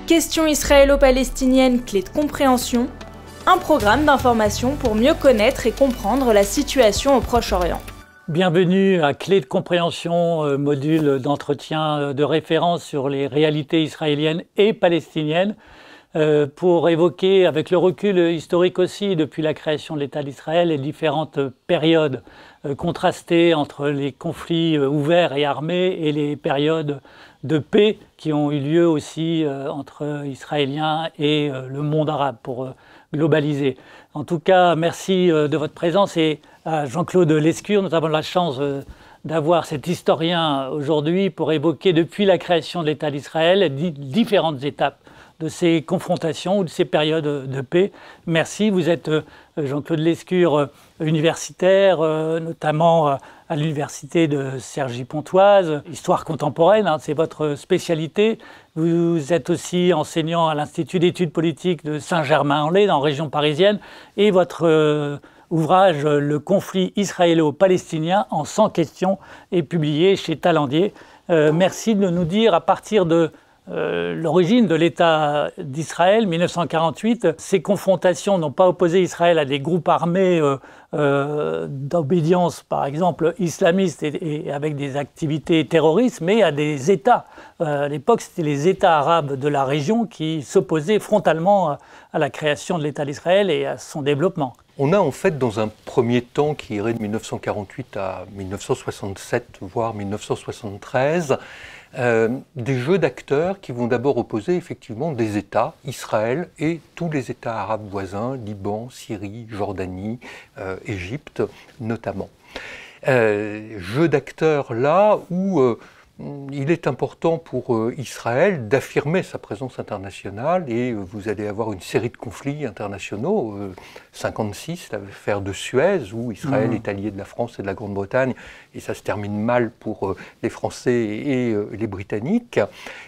Questions israélo-palestiniennes, clés de compréhension, un programme d'information pour mieux connaître et comprendre la situation au Proche-Orient. Bienvenue à Clés de compréhension, module d'entretien de référence sur les réalités israéliennes et palestiniennes, pour évoquer avec le recul historique aussi depuis la création de l'État d'Israël les différentes périodes contrastées entre les conflits ouverts et armés et les périodes de paix qui ont eu lieu aussi entre Israéliens et le monde arabe pour globaliser. En tout cas, merci de votre présence et à Jean-Claude Lescure. Nous avons la chance d'avoir cet historien aujourd'hui pour évoquer depuis la création de l'État d'Israël différentes étapes de ces confrontations ou de ces périodes de paix. Merci. Vous êtes Jean-Claude Lescure, universitaire, notamment à l'université de Cergy-Pontoise, histoire contemporaine, c'est votre spécialité. Vous êtes aussi enseignant à l'Institut d'études politiques de Saint-Germain-en-Laye, en région parisienne, et votre ouvrage « Le conflit israélo-palestinien en 100 questions » est publié chez Talandier. Merci de nous dire, à partir de l'origine de l'État d'Israël, 1948, ces confrontations n'ont pas opposé Israël à des groupes armés d'obédience, par exemple, islamistes et avec des activités terroristes, mais à des États. À l'époque, c'était les États arabes de la région qui s'opposaient frontalement à la création de l'État d'Israël et à son développement. On a en fait, dans un premier temps qui irait de 1948 à 1967, voire 1973, des jeux d'acteurs qui vont d'abord opposer effectivement des États, Israël et tous les États arabes voisins, Liban, Syrie, Jordanie, Égypte notamment. Jeux d'acteurs là où il est important pour Israël d'affirmer sa présence internationale et vous allez avoir une série de conflits internationaux. 56, l'affaire de Suez, où Israël est allié de la France et de la Grande-Bretagne, et ça se termine mal pour les Français et les Britanniques.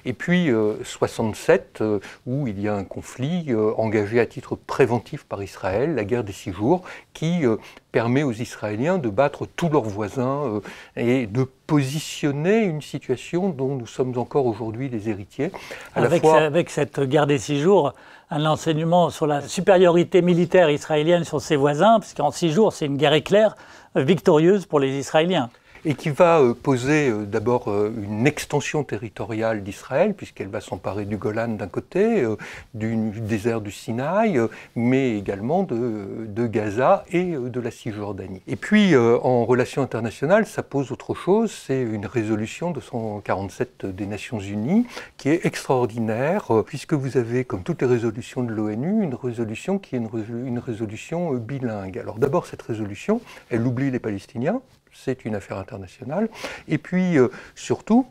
Et puis 67, où il y a un conflit engagé à titre préventif par Israël, la guerre des 6 jours, qui permet aux Israéliens de battre tous leurs voisins et de positionner une situation dont nous sommes encore aujourd'hui les héritiers. Avec cette guerre des 6 jours, un enseignement sur la supériorité militaire israélienne sur ses voisins, puisqu'en 6 jours, c'est une guerre éclair victorieuse pour les Israéliens. Et qui va poser d'abord une extension territoriale d'Israël, puisqu'elle va s'emparer du Golan d'un côté, du désert du Sinaï, mais également de Gaza et de la Cisjordanie. Et puis, en relations internationales, ça pose autre chose, c'est une résolution 247 des Nations Unies, qui est extraordinaire, puisque vous avez, comme toutes les résolutions de l'ONU, une résolution qui est une résolution bilingue. Alors d'abord, cette résolution, elle oublie les Palestiniens, c'est une affaire internationale. Et puis, surtout,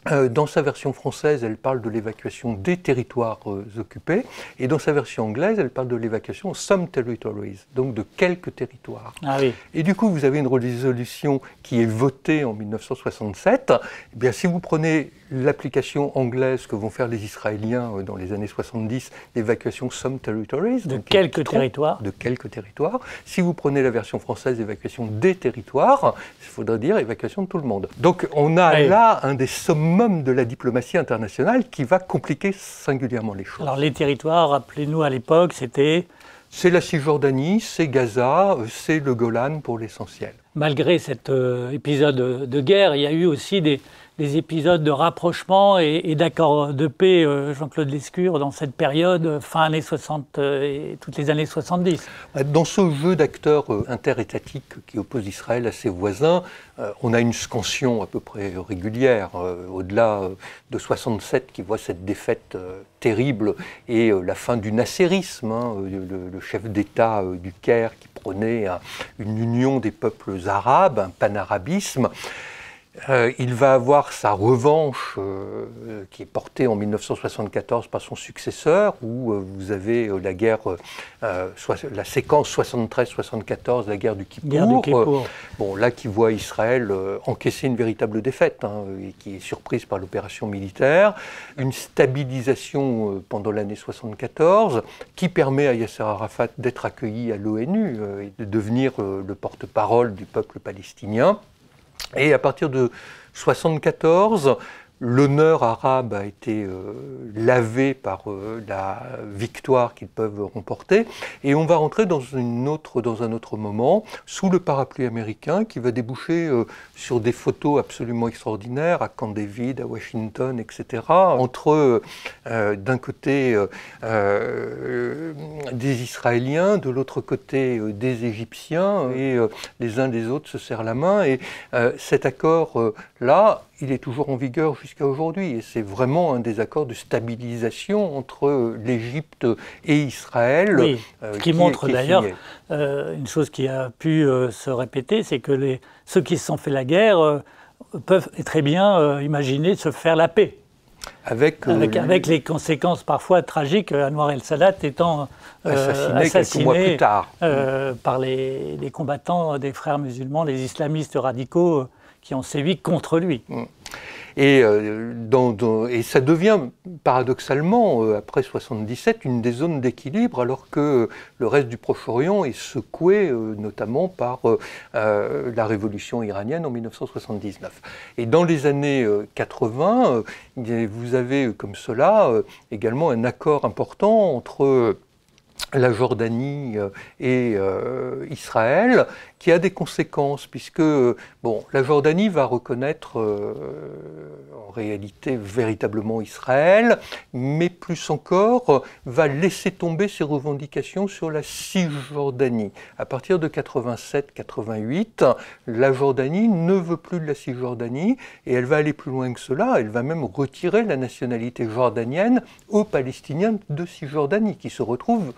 dans sa version française, elle parle de l'évacuation des territoires occupés, et dans sa version anglaise, elle parle de l'évacuation some territories, donc de quelques territoires. Ah oui. Et du coup, vous avez une résolution qui est votée en 1967. Eh bien, si vous prenez l'application anglaise que vont faire les Israéliens dans les années 70, l'évacuation some territories. De quelques territoires. De quelques territoires. Si vous prenez la version française, évacuation des territoires, il faudrait dire évacuation de tout le monde. Donc on a là un des summums de la diplomatie internationale qui va compliquer singulièrement les choses. Alors les territoires, rappelez-nous à l'époque, c'était... C'est la Cisjordanie, c'est Gaza, c'est le Golan pour l'essentiel. Malgré cet épisode de guerre, il y a eu aussi des épisodes de rapprochement et d'accords de paix, Jean-Claude Lescure, dans cette période, fin années 60 et toutes les années 70. Dans ce jeu d'acteurs interétatiques qui oppose Israël à ses voisins, on a une scansion à peu près régulière, au-delà de 67 qui voit cette défaite terrible et la fin du nasserisme, le chef d'État du Caire qui prônait une union des peuples arabes, un panarabisme. Il va avoir sa revanche qui est portée en 1974 par son successeur, où vous avez la guerre, la séquence 73-74, la guerre du Kippour. Bon, là qui voit Israël encaisser une véritable défaite, et qui est surprise par l'opération militaire, une stabilisation pendant l'année 74, qui permet à Yasser Arafat d'être accueilli à l'ONU et de devenir le porte-parole du peuple palestinien. Et à partir de 1974, l'honneur arabe a été lavé par la victoire qu'ils peuvent remporter. Et on va rentrer dans un autre moment, sous le parapluie américain, qui va déboucher sur des photos absolument extraordinaires à Camp David, à Washington, etc. Entre, d'un côté, des Israéliens, de l'autre côté, des Égyptiens, et les uns des autres se serrent la main. Et cet accord-là, il est toujours en vigueur jusqu'à aujourd'hui. Et c'est vraiment un des accords de stabilisation entre l'Égypte et Israël. Oui, ce qui montre d'ailleurs une chose qui a pu se répéter, c'est que ceux qui se sont fait la guerre peuvent très bien imaginer se faire la paix. Avec les conséquences parfois tragiques, Anwar el-Sadat étant assassiné quelques mois plus tard. Par les combattants des frères musulmans, les islamistes radicaux qui ont sévi contre lui. Et ça devient paradoxalement, après 1977, une des zones d'équilibre, alors que le reste du Proche-Orient est secoué, notamment par la révolution iranienne en 1979. Et dans les années 80, vous avez comme cela également un accord important entre la Jordanie et Israël, qui a des conséquences, puisque la Jordanie va reconnaître en réalité véritablement Israël, mais plus encore va laisser tomber ses revendications sur la Cisjordanie. À partir de 87-88, la Jordanie ne veut plus de la Cisjordanie, et elle va aller plus loin que cela, elle va même retirer la nationalité jordanienne aux Palestiniens de Cisjordanie, qui se retrouvent,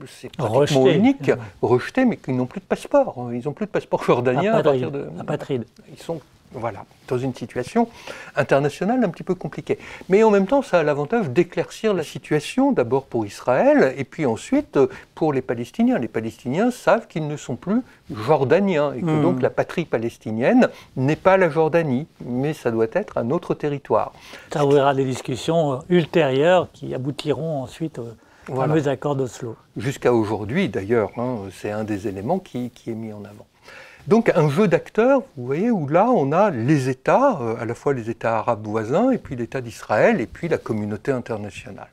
c'est pratiquement unique, rejetés, mais qui n'ont plus de passeport. Ils n'ont plus de passeport jordanien à partir de... Apatrides. Ils sont dans une situation internationale un petit peu compliquée. Mais en même temps, ça a l'avantage d'éclaircir la situation, d'abord pour Israël, et puis ensuite pour les Palestiniens. Les Palestiniens savent qu'ils ne sont plus jordaniens, et que donc la patrie palestinienne n'est pas la Jordanie, mais ça doit être un autre territoire. Ça ouvrira des discussions ultérieures qui aboutiront ensuite au fameux accord d'Oslo. Jusqu'à aujourd'hui, d'ailleurs, c'est un des éléments qui est mis en avant. Donc un jeu d'acteurs, vous voyez, où là on a les États, à la fois les États arabes voisins, et puis l'État d'Israël, et puis la communauté internationale.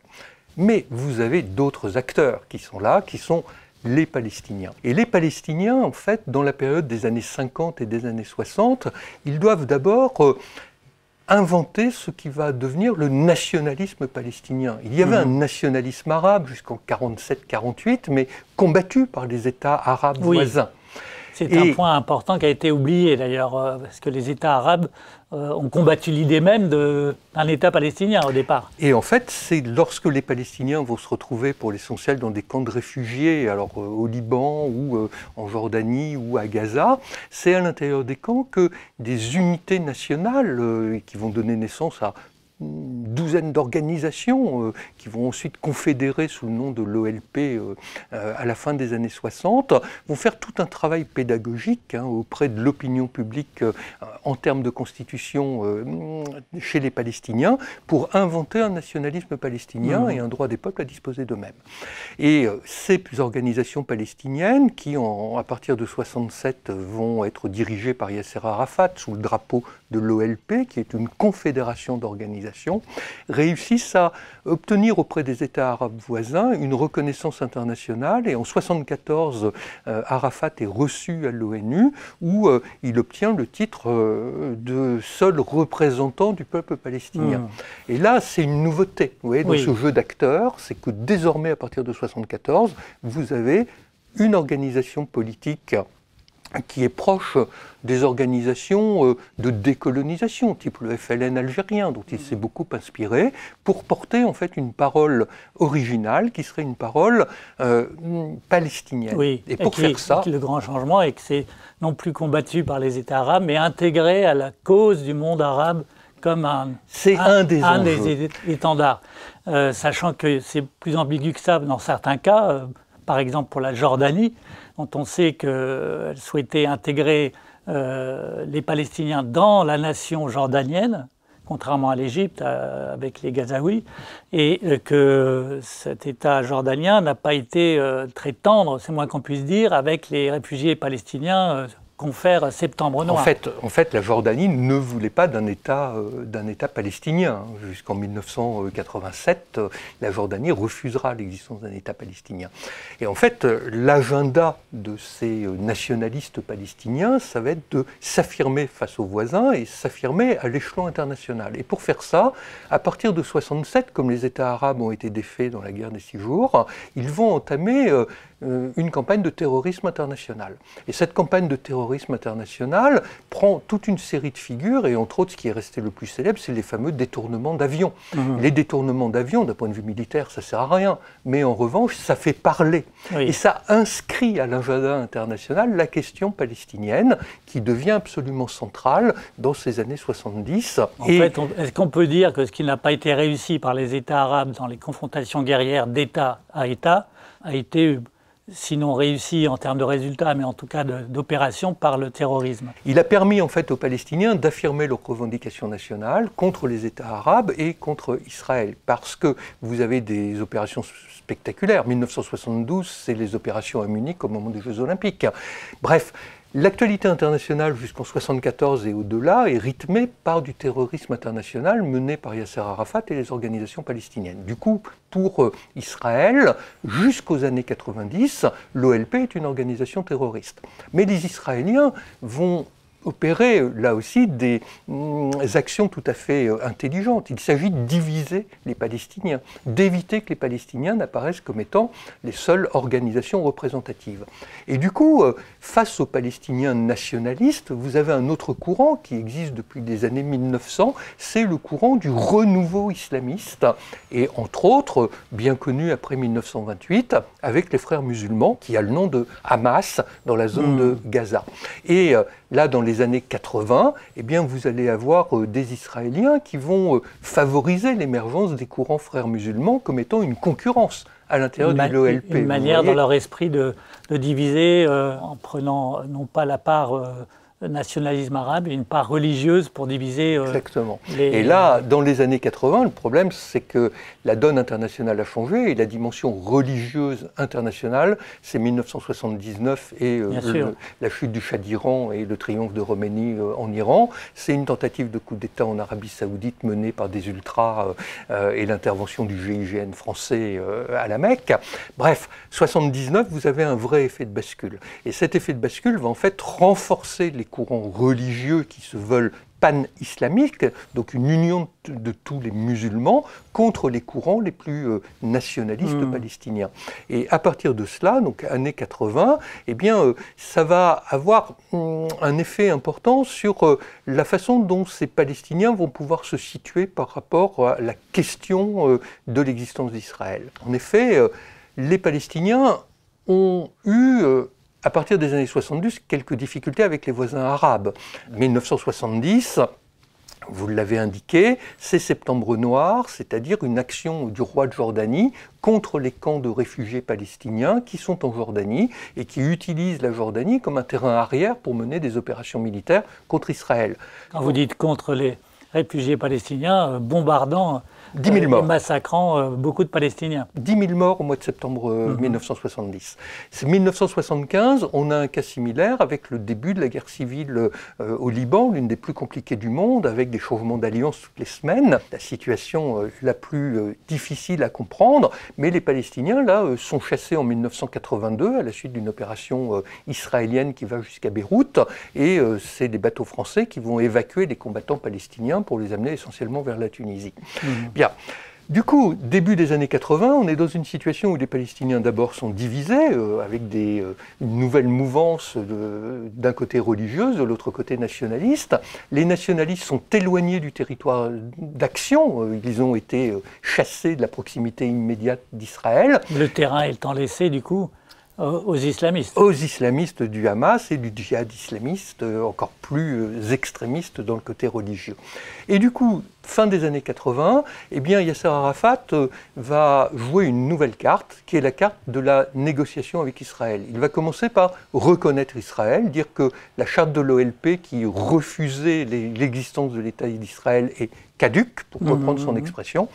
Mais vous avez d'autres acteurs qui sont là, qui sont les Palestiniens. Et les Palestiniens, en fait, dans la période des années 50 et des années 60, ils doivent d'abord inventer ce qui va devenir le nationalisme palestinien. Il y avait un nationalisme arabe jusqu'en 47-48, mais combattu par les États arabes voisins. C'est un point important qui a été oublié d'ailleurs, parce que les États arabes ont combattu l'idée même d'un État palestinien au départ. Et en fait, c'est lorsque les Palestiniens vont se retrouver pour l'essentiel dans des camps de réfugiés, alors au Liban ou en Jordanie ou à Gaza, c'est à l'intérieur des camps que des unités nationales qui vont donner naissance à une douzaine d'organisations qui vont ensuite confédérer sous le nom de l'OLP à la fin des années 60, vont faire tout un travail pédagogique auprès de l'opinion publique en termes de constitution chez les Palestiniens pour inventer un nationalisme palestinien et un droit des peuples à disposer d'eux-mêmes. Et ces organisations palestiniennes qui, à partir de 67, vont être dirigées par Yasser Arafat sous le drapeau de l'OLP, qui est une confédération d'organisations, réussissent à obtenir auprès des États arabes voisins une reconnaissance internationale. Et en 1974, Arafat est reçu à l'ONU où il obtient le titre de seul représentant du peuple palestinien. Et là, c'est une nouveauté. Vous voyez, dans ce jeu d'acteurs, c'est que désormais, à partir de 1974, vous avez une organisation politique qui est proche des organisations de décolonisation, type le FLN algérien, dont il s'est beaucoup inspiré, pour porter en fait une parole originale, qui serait une parole palestinienne. Oui, et pour faire ça... Le grand changement est que c'est non plus combattu par les États arabes, mais intégré à la cause du monde arabe comme un des étendards. Sachant que c'est plus ambigu que ça dans certains cas, par exemple pour la Jordanie, dont on sait qu'elle souhaitait intégrer les Palestiniens dans la nation jordanienne, contrairement à l'Égypte avec les Gazaouis, et que cet État jordanien n'a pas été très tendre, c'est moins qu'on puisse dire, avec les réfugiés palestiniens confère Septembre Noir. En fait, la Jordanie ne voulait pas d'un État palestinien. Jusqu'en 1987, la Jordanie refusera l'existence d'un État palestinien. Et en fait, l'agenda de ces nationalistes palestiniens, ça va être de s'affirmer face aux voisins et s'affirmer à l'échelon international. Et pour faire ça, à partir de 1967, comme les États arabes ont été défaits dans la guerre des 6 jours, ils vont entamer une campagne de terrorisme international. Et cette campagne de terrorisme international prend toute une série de figures, et entre autres, ce qui est resté le plus célèbre, c'est les fameux détournements d'avions. Les détournements d'avions, d'un point de vue militaire, ça ne sert à rien, mais en revanche, ça fait parler. Oui. Et ça inscrit à l'agenda international la question palestinienne, qui devient absolument centrale dans ces années 70. En fait, est-ce qu'on peut dire que ce qui n'a pas été réussi par les États arabes dans les confrontations guerrières d'État à État a été sinon réussi en termes de résultats, mais en tout cas d'opérations par le terrorisme? Il a permis en fait aux Palestiniens d'affirmer leurs revendications nationales contre les États arabes et contre Israël, parce que vous avez des opérations spectaculaires. 1972, c'est les opérations à Munich au moment des Jeux Olympiques. Bref, l'actualité internationale jusqu'en 1974 et au-delà est rythmée par du terrorisme international mené par Yasser Arafat et les organisations palestiniennes. Du coup, pour Israël, jusqu'aux années 90, l'OLP est une organisation terroriste. Mais les Israéliens vont opérer là aussi des actions tout à fait intelligentes. Il s'agit de diviser les Palestiniens, d'éviter que les Palestiniens n'apparaissent comme étant les seules organisations représentatives. Et du coup, face aux Palestiniens nationalistes, vous avez un autre courant qui existe depuis les années 1900, c'est le courant du renouveau islamiste, et entre autres, bien connu après 1928, avec les frères musulmans, qui a le nom de Hamas dans la zone de Gaza. Et là, dans les années 80, eh bien, vous allez avoir des Israéliens qui vont favoriser l'émergence des courants frères musulmans comme étant une concurrence à l'intérieur de l'OLP. Une manière dans leur esprit de diviser en prenant non pas la part nationalisme arabe et une part religieuse pour diviser Exactement. Et là, dans les années 80, le problème, c'est que la donne internationale a changé et la dimension religieuse internationale, c'est 1979 et la chute du Shah d'Iran et le triomphe de Khomeini en Iran. C'est une tentative de coup d'État en Arabie Saoudite menée par des ultras et l'intervention du GIGN français à la Mecque. Bref, 79, vous avez un vrai effet de bascule. Et cet effet de bascule va en fait renforcer les courants religieux qui se veulent pan-islamiques, donc une union de tous les musulmans contre les courants les plus nationalistes palestiniens. Et à partir de cela, donc années 80, eh bien, ça va avoir un effet important sur la façon dont ces Palestiniens vont pouvoir se situer par rapport à la question de l'existence d'Israël. En effet, les Palestiniens ont eu à partir des années 70, quelques difficultés avec les voisins arabes. 1970, vous l'avez indiqué, c'est Septembre Noir, c'est-à-dire une action du roi de Jordanie contre les camps de réfugiés palestiniens qui sont en Jordanie et qui utilisent la Jordanie comme un terrain arrière pour mener des opérations militaires contre Israël. Quand vous dites contre les réfugiés palestiniens, bombardant 10 000 morts. Massacrant beaucoup de Palestiniens. 10 000 morts au mois de septembre 1970. C'est 1975, on a un cas similaire avec le début de la guerre civile au Liban, l'une des plus compliquées du monde, avec des changements d'alliance toutes les semaines. La situation la plus difficile à comprendre, mais les Palestiniens là sont chassés en 1982 à la suite d'une opération israélienne qui va jusqu'à Beyrouth, et c'est des bateaux français qui vont évacuer les combattants palestiniens pour les amener essentiellement vers la Tunisie. Bien. Du coup, début des années 80, on est dans une situation où les Palestiniens d'abord sont divisés, avec une nouvelle mouvance d'un côté religieuse, de l'autre côté nationaliste. Les nationalistes sont éloignés du territoire d'action, ils ont été chassés de la proximité immédiate d'Israël. Le terrain étant laissé du coup aux islamistes. Aux islamistes du Hamas et du djihad islamiste, encore plus extrémiste dans le côté religieux. Et du coup, fin des années 80, eh bien, Yasser Arafat va jouer une nouvelle carte, qui est la carte de la négociation avec Israël. Il va commencer par reconnaître Israël, dire que la charte de l'OLP qui refusait l'existence de l'État d'Israël est caduque, pour reprendre son expression.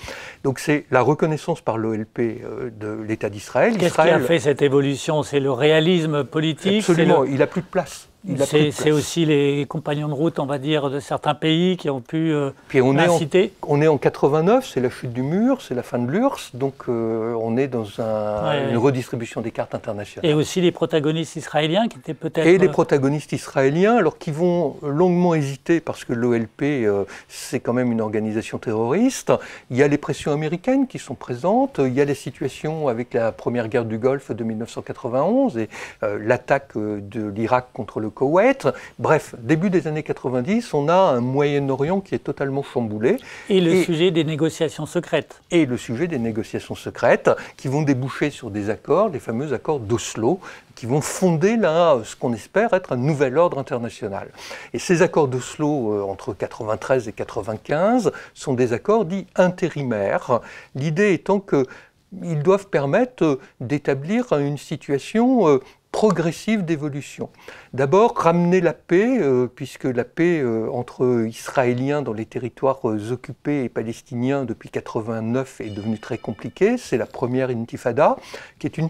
Donc c'est la reconnaissance par l'OLP de l'État d'Israël. Qu'est-ce qui a fait cette évolution? C'est le réalisme politique? Absolument, il n'a plus de place. C'est aussi les compagnons de route, on va dire, de certains pays qui ont pu l'inciter. On est en 89, c'est la chute du mur, c'est la fin de l'URSS, donc on est dans une redistribution des cartes internationales. Et aussi les protagonistes israéliens qui étaient peut-être... Et les protagonistes israéliens, alors qui vont longuement hésiter parce que l'OLP, c'est quand même une organisation terroriste. Il y a les pressions américaines qui sont présentes, il y a les situations avec la première guerre du Golfe de 1991 et l'attaque de l'Irak contre le Koweït. Bref, début des années 90, on a un Moyen-Orient qui est totalement chamboulé. Et le sujet des négociations secrètes. Et le sujet des négociations secrètes qui vont déboucher sur des accords, les fameux accords d'Oslo, qui vont fonder là ce qu'on espère être un nouvel ordre international. Et ces accords d'Oslo entre 93 et 95 sont des accords dits intérimaires, l'idée étant qu'ils doivent permettre d'établir une situation progressive d'évolution. D'abord, ramener la paix, puisque la paix entre Israéliens dans les territoires occupés et Palestiniens depuis 89 est devenue très compliquée. C'est la première intifada, qui est une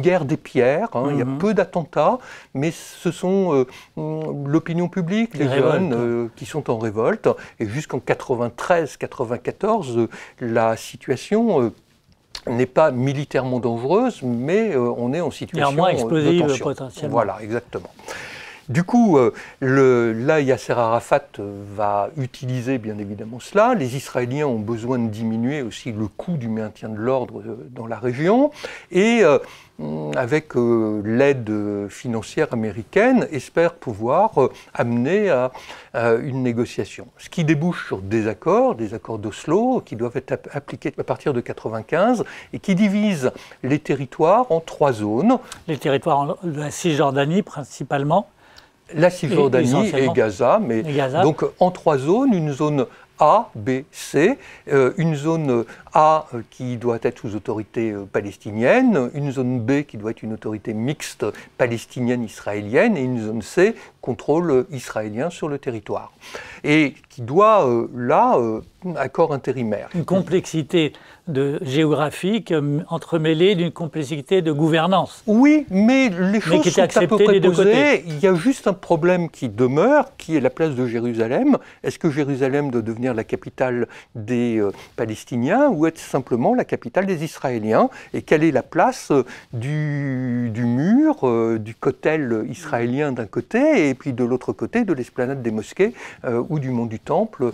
guerre des pierres. Il y a peu d'attentats, mais ce sont l'opinion publique, les jeunes qui sont en révolte. Et jusqu'en 93-94, la situation n'est pas militairement dangereuse, mais on est en situation moins explosive de tension. Potentiellement. Voilà, exactement. Du coup, là, Yasser Arafat va utiliser bien évidemment cela. Les Israéliens ont besoin de diminuer aussi le coût du maintien de l'ordre dans la région. Et avec l'aide financière américaine, espèrent pouvoir amener à une négociation. Ce qui débouche sur des accords d'Oslo, qui doivent être appliqués à partir de 1995 et qui divisent les territoires en 3 zones. Les territoires de la Cisjordanie principalement. La Cisjordanie et Gaza, mais donc en 3 zones, une zone A, B, C, une zone A qui doit être sous autorité palestinienne, une zone B qui doit être une autorité mixte palestinienne-israélienne et une zone C, contrôle israélien sur le territoire. Et qui doit, accord intérimaire. Une complexité géographique entremêlée d'une complexité de gouvernance. Oui, mais les choses sont à peu près posées. Il y a juste un problème qui demeure, qui est la place de Jérusalem. Est-ce que Jérusalem doit devenir la capitale des Palestiniens ou être simplement la capitale des Israéliens? Et quelle est la place du mur, du kotel israélien d'un côté, et puis de l'autre côté de l'esplanade des mosquées ou du mont du Temple,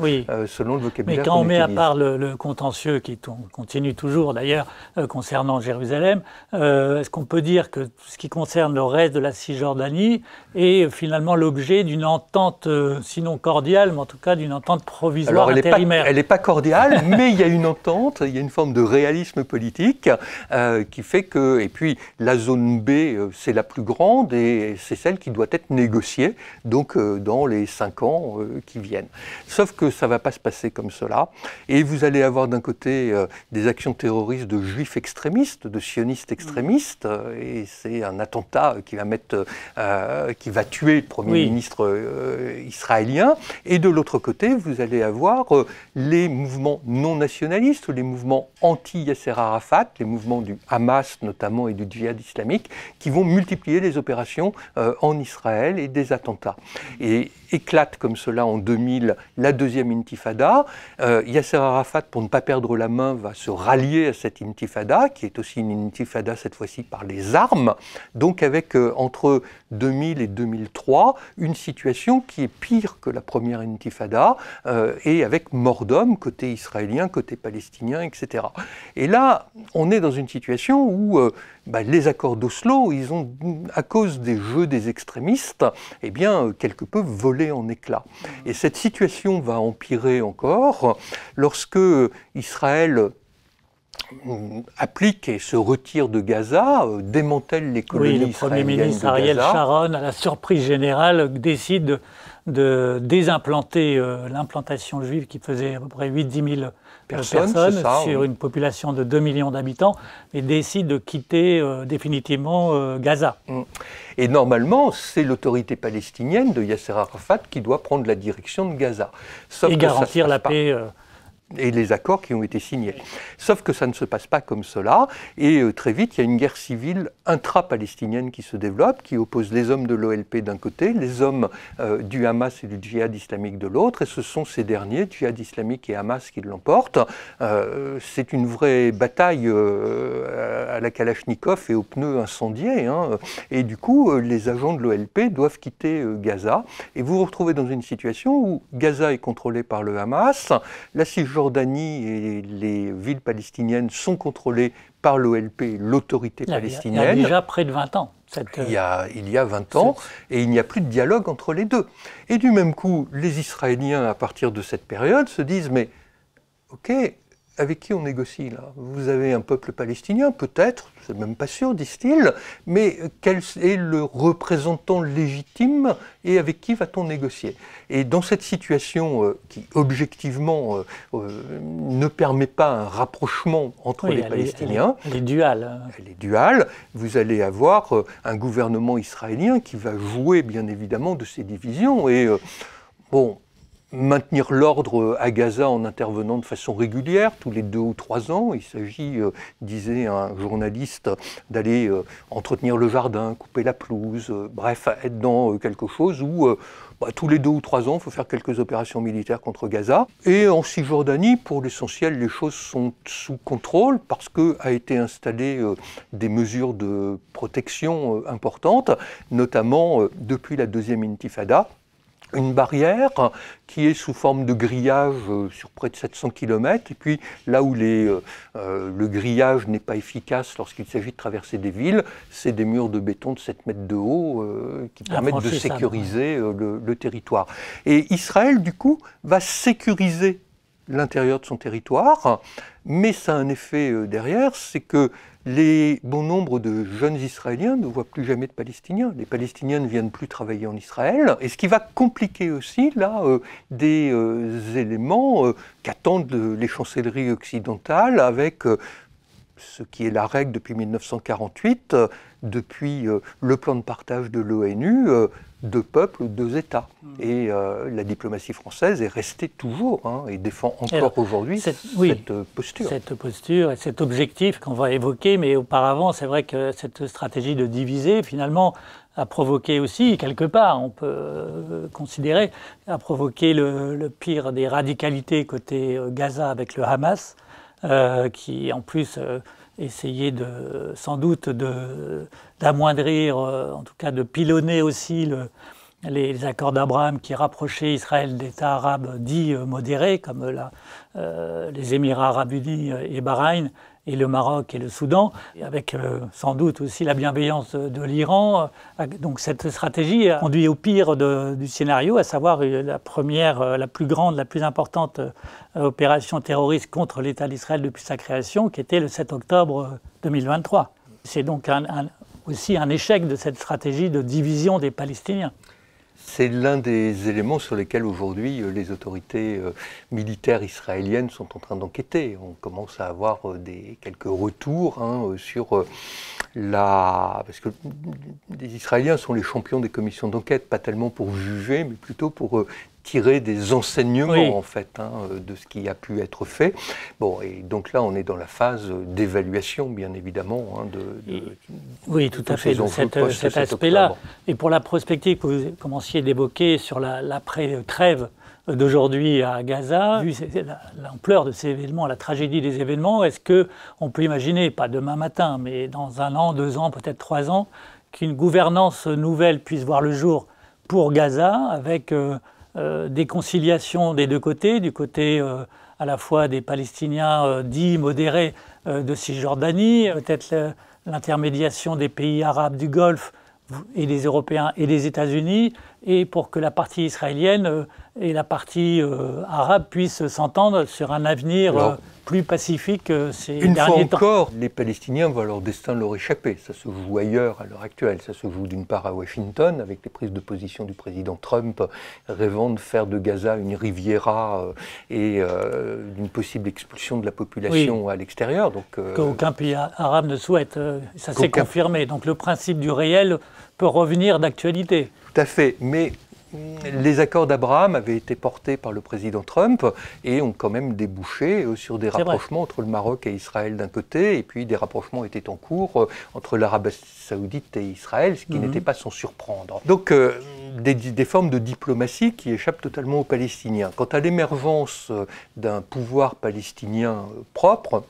selon le vocabulaire. Mais quand on met à part le contentieux qui continue toujours d'ailleurs concernant Jérusalem, est-ce qu'on peut dire que ce qui concerne le reste de la Cisjordanie est finalement l'objet d'une entente, sinon cordiale, mais en tout cas d'une entente provisoire intérimaire? Elle n'est pas cordiale, mais il y a une entente, il y a une forme de réalisme politique qui fait que, et puis la zone B, c'est la plus grande et c'est celle qui doit être négociée, donc dans les 5 ans qui viennent. Sauf que ça ne va pas se passer comme cela, et vous allez avoir d'un côté des actions terroristes de juifs extrémistes, de sionistes extrémistes, et c'est un attentat qui va tuer le Premier ministre israélien, et de l'autre côté, vous allez avoir les mouvements non nationalistes, les mouvements anti-Yasser Arafat, les mouvements du Hamas notamment et du djihad islamique, qui vont multiplier les opérations en Israël et des attentats. Et éclate comme cela en 2000 la deuxième intifada. Yasser Arafat, pour ne pas perdre la main, va se rallier à cette intifada, qui est aussi une intifada cette fois-ci par les armes, donc avec entre 2000 et 2003 une situation qui est pire que la première intifada, et avec mort d'hommes côté israélien, côté palestinien, etc. Et là, on est dans une situation où les accords d'Oslo, ils ont, à cause des jeux des extrémistes, quelque peu volé en éclats. Et cette situation va empirer encore lorsque Israël applique et se retire de Gaza, démantèle les colonies israéliennes de Gaza. Le Premier ministre Ariel Sharon, à la surprise générale, décide de désimplanter l'implantation juive qui faisait à peu près 8-10 000 personnes sur une population de 2 millions d'habitants, et décide de quitter définitivement Gaza. Et normalement, c'est l'autorité palestinienne de Yasser Arafat qui doit prendre la direction de Gaza. Et garantir la paix. et les accords qui ont été signés. Sauf que ça ne se passe pas comme cela, et très vite, il y a une guerre civile intra-palestinienne qui se développe, qui oppose les hommes de l'OLP d'un côté, les hommes du Hamas et du djihad islamique de l'autre, et ce sont ces derniers, djihad islamique et Hamas, qui l'emportent. C'est une vraie bataille à la Kalachnikov et aux pneus incendiés, hein, et du coup, les agents de l'OLP doivent quitter Gaza, et vous vous retrouvez dans une situation où Gaza est contrôlé par le Hamas, la Cisjordanie et les villes palestiniennes sont contrôlées par l'OLP, l'autorité palestinienne. Il y a déjà près de 20 ans. Il y a 20 ans, et il n'y a plus de dialogue entre les deux. Et du même coup, les Israéliens, à partir de cette période, se disent « mais ok, avec qui on négocie là? Vous avez un peuple palestinien, peut-être, c'est même pas sûr, disent-ils, mais quel est le représentant légitime et avec qui va-t-on négocier ?» Et dans cette situation qui, objectivement, ne permet pas un rapprochement entre les Palestiniens, elle est duale. Elle est duale. Vous allez avoir un gouvernement israélien qui va jouer, bien évidemment, de ces divisions. Et maintenir l'ordre à Gaza en intervenant de façon régulière, tous les 2 ou 3 ans. Il s'agit, disait un journaliste, d'aller entretenir le jardin, couper la pelouse, bref, être dans quelque chose où tous les 2 ou 3 ans, il faut faire quelques opérations militaires contre Gaza. Et en Cisjordanie, pour l'essentiel, les choses sont sous contrôle parce qu'a été installé des mesures de protection importantes, notamment depuis la deuxième intifada. Une barrière qui est sous forme de grillage sur près de 700 km, et puis là où le grillage n'est pas efficace lorsqu'il s'agit de traverser des villes, c'est des murs de béton de 7 mètres de haut qui permettent de sécuriser le territoire. Et Israël, du coup, va sécuriser l'intérieur de son territoire, mais ça a un effet derrière, c'est que bon nombre de jeunes Israéliens ne voient plus jamais de Palestiniens. Les Palestiniens ne viennent plus travailler en Israël. Et ce qui va compliquer aussi, là, des éléments qu'attendent les chancelleries occidentales avec ce qui est la règle depuis 1948, depuis le plan de partage de l'ONU, 2 peuples, 2 États. Et la diplomatie française est restée toujours et défend encore aujourd'hui cette posture. Cette posture et cet objectif qu'on va évoquer, mais auparavant, c'est vrai que cette stratégie de diviser, finalement, a provoqué aussi, quelque part, on peut considérer, a provoqué le pire des radicalités côté Gaza avec le Hamas, qui en plus essayait sans doute d'amoindrir, en tout cas de pilonner aussi les accords d'Abraham qui rapprochaient Israël d'États arabes dits modérés, comme les Émirats arabes unis et Bahreïn, et le Maroc et le Soudan, avec sans doute aussi la bienveillance de l'Iran. Donc cette stratégie a conduit au pire du scénario, à savoir la première, la plus grande, la plus importante opération terroriste contre l'État d'Israël depuis sa création, qui était le 7 octobre 2023. C'est donc aussi un échec de cette stratégie de division des Palestiniens. C'est l'un des éléments sur lesquels aujourd'hui les autorités militaires israéliennes sont en train d'enquêter. On commence à avoir quelques retours sur parce que les Israéliens sont les champions des commissions d'enquête, pas tellement pour juger, mais plutôt pour tirer des enseignements en fait de ce qui a pu être fait. Bon, et donc là on est dans la phase d'évaluation bien évidemment oui, tout à fait, de cet aspect-là. Et pour la prospective que vous commenciez d'évoquer sur l'après-trêve d'aujourd'hui à Gaza, vu l'ampleur de ces événements, la tragédie des événements, est-ce qu'on peut imaginer, pas demain matin, mais dans 1 an, 2 ans, peut-être 3 ans, qu'une gouvernance nouvelle puisse voir le jour pour Gaza, avec des conciliations des 2 côtés, du côté à la fois des Palestiniens dits modérés de Cisjordanie, peut-être l'intermédiation des pays arabes du Golfe et des Européens et des États-Unis, et pour que la partie israélienne et la partie arabe puissent s'entendre sur un avenir plus pacifique ces derniers temps. Une fois encore, les Palestiniens voient leur destin leur échapper. Ça se joue ailleurs à l'heure actuelle. Ça se joue d'une part à Washington, avec les prises de position du président Trump, rêvant de faire de Gaza une Riviera et d'une possible expulsion de la population à l'extérieur. Qu'aucun pays arabe ne souhaite. Ça s'est confirmé. Donc le principe du réel peut revenir d'actualité. Tout à fait. Mais les accords d'Abraham avaient été portés par le président Trump et ont quand même débouché sur des rapprochements entre le Maroc et Israël d'un côté, et puis des rapprochements étaient en cours entre l'Arabie Saoudite et Israël, ce qui n'était pas sans surprendre. Donc des formes de diplomatie qui échappent totalement aux Palestiniens. Quant à l'émergence d'un pouvoir palestinien propre,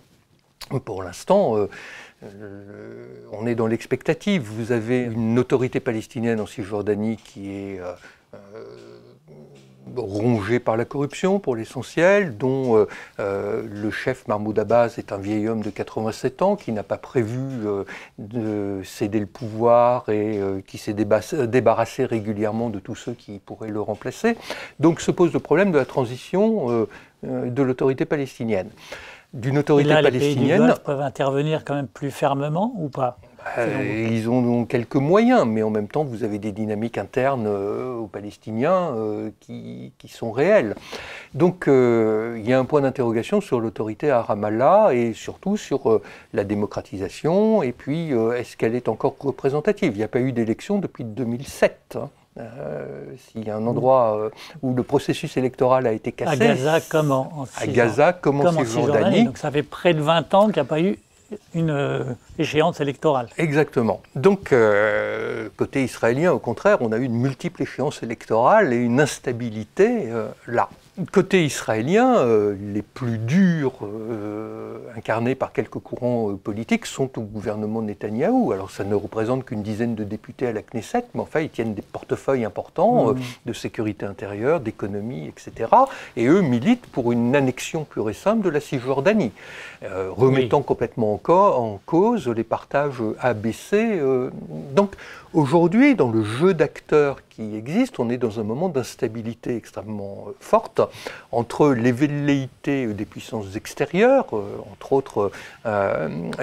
pour l'instant, on est dans l'expectative. Vous avez une autorité palestinienne en Cisjordanie qui est rongée par la corruption pour l'essentiel, dont le chef Mahmoud Abbas est un vieil homme de 87 ans qui n'a pas prévu de céder le pouvoir et qui s'est débarrassé régulièrement de tous ceux qui pourraient le remplacer. Donc se pose le problème de la transition de l'autorité palestinienne. D'une autorité palestinienne. Les pays du Golfe peuvent intervenir quand même plus fermement ou pas? Ils ont quelques moyens, mais en même temps, vous avez des dynamiques internes aux Palestiniens qui sont réelles. Donc, il y a un point d'interrogation sur l'autorité à Ramallah et surtout sur la démocratisation. Et puis, est-ce qu'elle est encore représentative? Il n'y a pas eu d'élection depuis 2007. S'il y a un endroit où le processus électoral a été cassé... À Gaza comme en Cisjordanie. À Gaza comme en Cisjordanie. Donc ça fait près de 20 ans qu'il n'y a pas eu une échéance électorale. Exactement. Donc, côté israélien, au contraire, on a eu une multiple échéance électorale et une instabilité là. Côté israélien, les plus durs, incarnés par quelques courants politiques, sont au gouvernement Netanyahou. Alors ça ne représente qu'une dizaine de députés à la Knesset, mais enfin ils tiennent des portefeuilles importants de sécurité intérieure, d'économie, etc. Et eux militent pour une annexion pure et simple de la Cisjordanie, remettant complètement en cause les partages ABC. Donc aujourd'hui, dans le jeu d'acteurs qui existe, on est dans un moment d'instabilité extrêmement forte entre les velléités des puissances extérieures, entre autres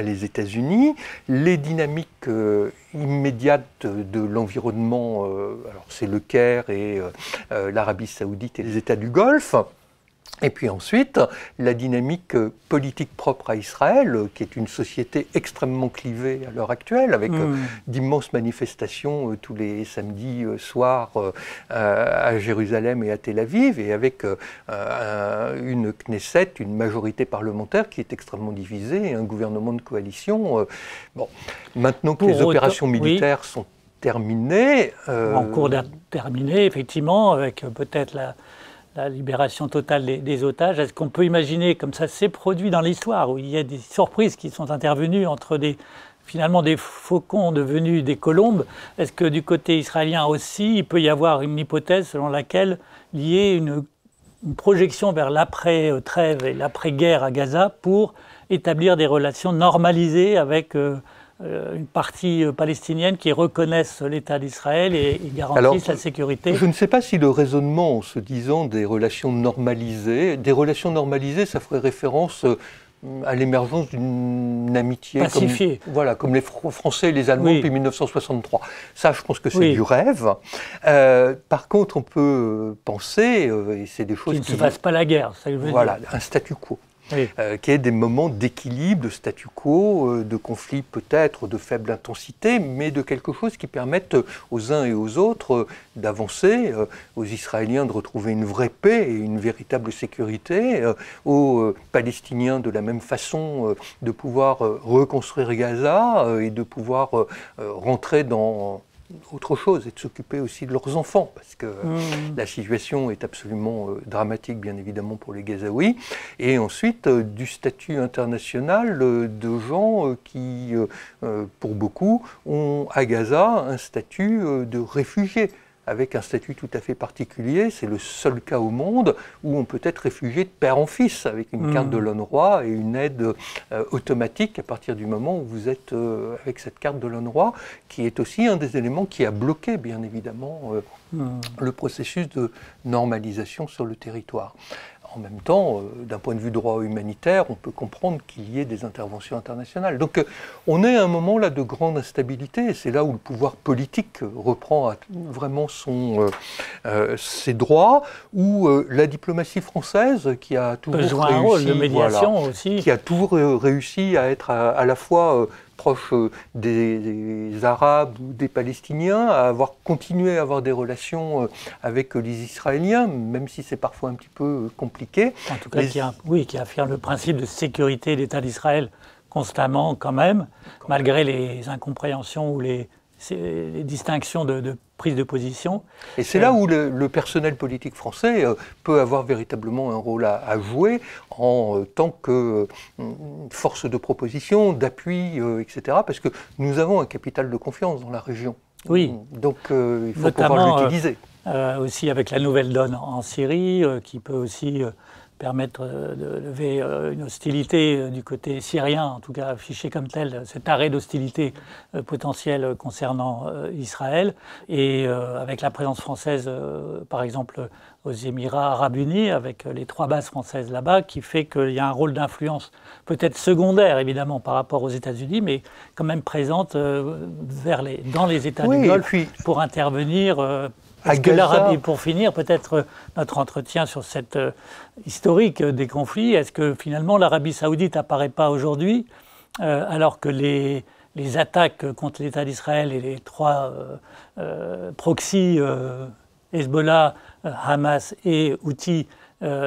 les États-Unis, les dynamiques immédiates de l'environnement, alors c'est le Caire et l'Arabie Saoudite et les États du Golfe. Et puis ensuite, la dynamique politique propre à Israël, qui est une société extrêmement clivée à l'heure actuelle, avec d'immenses manifestations tous les samedis soirs à Jérusalem et à Tel Aviv, et avec une Knesset, une majorité parlementaire qui est extrêmement divisée, et un gouvernement de coalition. Bon, maintenant que les opérations militaires sont terminées... En cours d'être terminées, effectivement, avec peut-être la libération totale des otages. Est-ce qu'on peut imaginer, comme ça s'est produit dans l'histoire, où il y a des surprises qui sont intervenues entre finalement des faucons devenus des colombes, est-ce que du côté israélien aussi, il peut y avoir une hypothèse selon laquelle il y ait une projection vers l'après-trêve et l'après-guerre à Gaza pour établir des relations normalisées avec une partie palestinienne qui reconnaissent l'État d'Israël et garantissent la sécurité? Je ne sais pas si le raisonnement en se disant des relations normalisées, ça ferait référence à l'émergence d'une amitié pacifiée. Comme les Français et les Allemands depuis 1963. Ça, je pense que c'est du rêve. Par contre, on peut penser, et c'est des choses qui ne se fasse pas la guerre, ça veut dire. Un statu quo. Qui est des moments d'équilibre, de statu quo, de conflits peut-être de faible intensité, mais de quelque chose qui permette aux uns et aux autres d'avancer, aux Israéliens de retrouver une vraie paix et une véritable sécurité, aux Palestiniens de la même façon de pouvoir reconstruire Gaza et de pouvoir rentrer dans autre chose et de s'occuper aussi de leurs enfants, parce que la situation est absolument dramatique, bien évidemment, pour les Gazaouis. Et ensuite, du statut international de gens qui, pour beaucoup, ont à Gaza un statut de réfugiés, avec un statut tout à fait particulier. C'est le seul cas au monde où on peut être réfugié de père en fils, avec une carte de l'UNRWA et une aide automatique à partir du moment où vous êtes avec cette carte de l'UNRWA, qui est aussi un des éléments qui a bloqué, bien évidemment, le processus de normalisation sur le territoire. En même temps, d'un point de vue droit humanitaire, on peut comprendre qu'il y ait des interventions internationales. Donc on est à un moment là de grande instabilité, et c'est là où le pouvoir politique reprend vraiment ses droits, où la diplomatie française, qui a toujours réussi, un rôle de médiation aussi, qui a toujours réussi à être à la fois proche des Arabes ou des Palestiniens, à avoir continué à avoir des relations avec les Israéliens, même si c'est parfois un petit peu compliqué. En tout cas, qui affirme le principe de sécurité de l'État d'Israël constamment quand même, malgré les incompréhensions ou les distinctions de prise de position. Et c'est là où le personnel politique français peut avoir véritablement un rôle à jouer en tant que force de proposition, d'appui, etc. Parce que nous avons un capital de confiance dans la région. Oui. Donc il faut pouvoir l'utiliser. Aussi avec la nouvelle donne en Syrie, qui peut aussi permettre de lever une hostilité du côté syrien, en tout cas affiché comme tel, cet arrêt d'hostilité potentielle concernant Israël, et avec la présence française, par exemple, aux Émirats arabes unis, avec les 3 bases françaises là-bas, qui fait qu'il y a un rôle d'influence peut-être secondaire, évidemment, par rapport aux États-Unis, mais quand même présente dans les États du Golfe pour intervenir. Est-ce que l'Arabie, pour finir peut-être notre entretien sur cette historique des conflits, est-ce que finalement l'Arabie saoudite n'apparaît pas aujourd'hui, alors que les attaques contre l'État d'Israël et les 3 proxys, Hezbollah, Hamas et Houthi,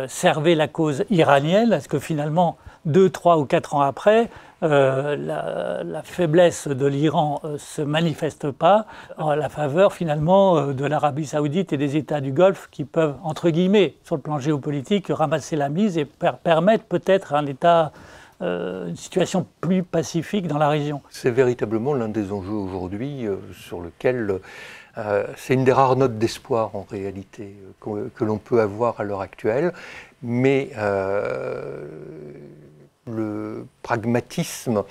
servaient la cause iranienne? Est-ce que finalement, 2, 3 ou 4 ans après, la faiblesse de l'Iran se manifeste pas en la faveur finalement de l'Arabie saoudite et des États du Golfe qui peuvent, entre guillemets, sur le plan géopolitique, ramasser la mise et permettre peut-être une situation plus pacifique dans la région? C'est véritablement l'un des enjeux aujourd'hui sur lequel c'est une des rares notes d'espoir en réalité que l'on peut avoir à l'heure actuelle, mais le pragmatisme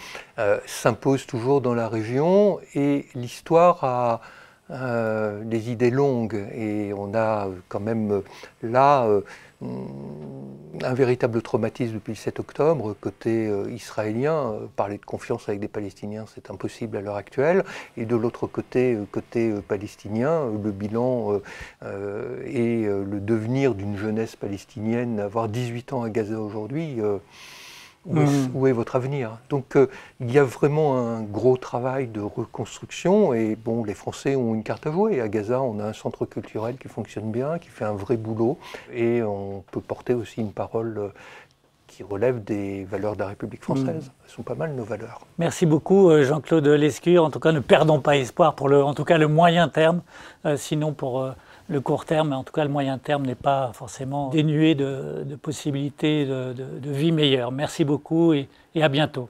s'impose toujours dans la région et l'histoire a des idées longues et on a quand même là un véritable traumatisme depuis le 7 octobre côté israélien. Parler de confiance avec des Palestiniens, c'est impossible à l'heure actuelle. Et de l'autre côté, côté palestinien, le bilan et le devenir d'une jeunesse palestinienne, avoir 18 ans à Gaza aujourd'hui, où est votre avenir? Donc il y a vraiment un gros travail de reconstruction et bon, les Français ont une carte à jouer. À Gaza, on a un centre culturel qui fonctionne bien, qui fait un vrai boulot et on peut porter aussi une parole qui relève des valeurs de la République française. Elles sont pas mal nos valeurs. Merci beaucoup Jean-Claude Lescure. En tout cas, ne perdons pas espoir pour en tout cas le moyen terme, sinon pour le court terme, en tout cas le moyen terme n'est pas forcément dénué de possibilités de vie meilleure. Merci beaucoup et à bientôt.